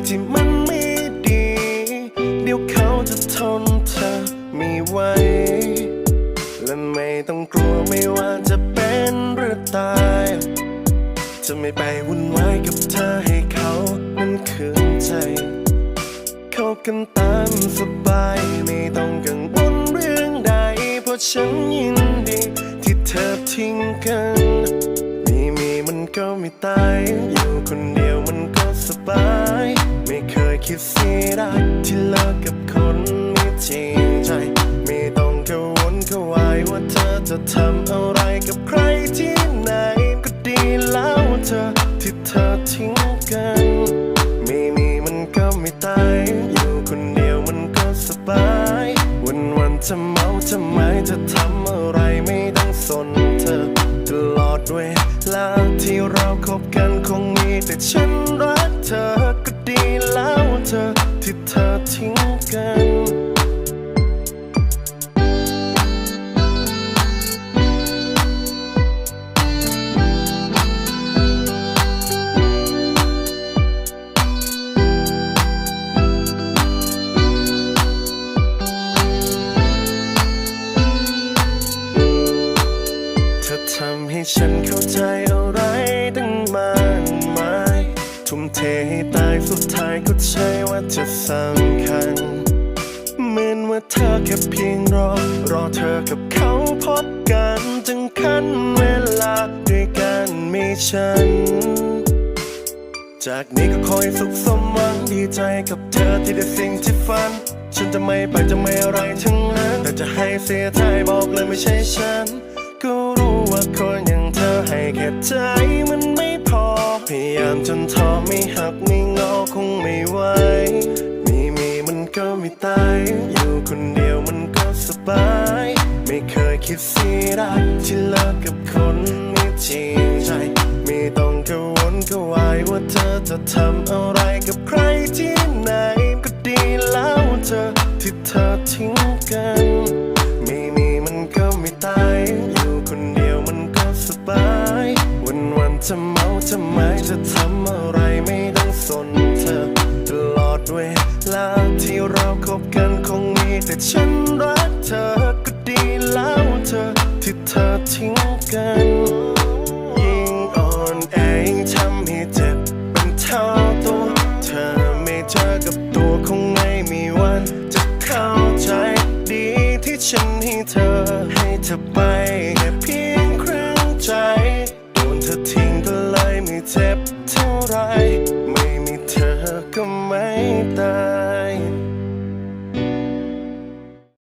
ที่มันไม่ดีเดี๋ยวเขาจะทนเธอไม่ไหวและไม่ต้องกลัวไม่ว่าจะเป็นหรือตายจะไม่ไปวุ่นวายกับเธอให้เขานั้นคืนใจเข้ากันตามสบายไม่ต้องกังวลเรื่องใดเพราะฉันยินดีที่เธอทิ้งกันมีมันก็ไม่ตายอยู่คนเดียวมันก็สบายไม่เคยคิดเสียดายที่เลิกกับคนไม่จริงใจไม่ต้องกังวลกังวายว่าเธอจะทำอะไรกับใครที่ไหนก็ดีแล้วเธอที่เธอทิ้งกันมีมันก็ไม่ตายอยู่คนเดียวมันก็สบายวันจะเมาจะหมายจะทำอะไรไม่ต้องสนเธอตลอดเวลาที่เราคบกันคงมีแต่ฉันรักเธอก็ดีแล้วเธอที่เธอทิ้งกันทำให้ฉันเข้าใจอะไรตั้งมากมายทุ่มเทให้ตายสุดท้ายก็ใช่ว่าจะสำคัญเหมือนว่าเธอแค่เพียงรอเธอกับเขาพบกันจึงขั้นเวลาด้วยกันมีฉันจากนี้ก็คอยสุขสมหวังดีใจกับเธอที่ได้สิ่งที่ฝันฉันจะไม่ไปจะไม่อะไรทั้งนั้นแต่จะให้เสียใจบอกเลยไม่ใช่ฉันก็รู้ว่าคนอย่างเธอให้แค่ใจมันไม่พอพยายามจนท้อไม่หักไม่งอคงไม่ไหวมีมันก็ไม่ตายอยู่คนเดียวมันก็สบายไม่เคยคิดเสียดายที่เลิกกับคนไม่จริงใจไม่ต้องกังวลกังวายว่าเธอจะทำอะไรกับใครที่ไหนก็ดีแล้วเธอที่เธอทิ้งกันมีมันก็ไม่ตายอยู่คนเดียวมันก็สบายวันจะเมาจะหมายจะทำอะไรไม่ต้องสนเธอตลอดเวลาที่เราคบกันคงมีแต่ฉันรักเธอก็ดีแล้วเธอที่เธอทิ้งกันยิ่งอ่อนแอทำให้เจ็บเป็นเท่าตัวเธอไม่เจอกับตัวคงไม่มีวันจะเข้าใจดีที่ฉันให้เธอไปแค่เพีย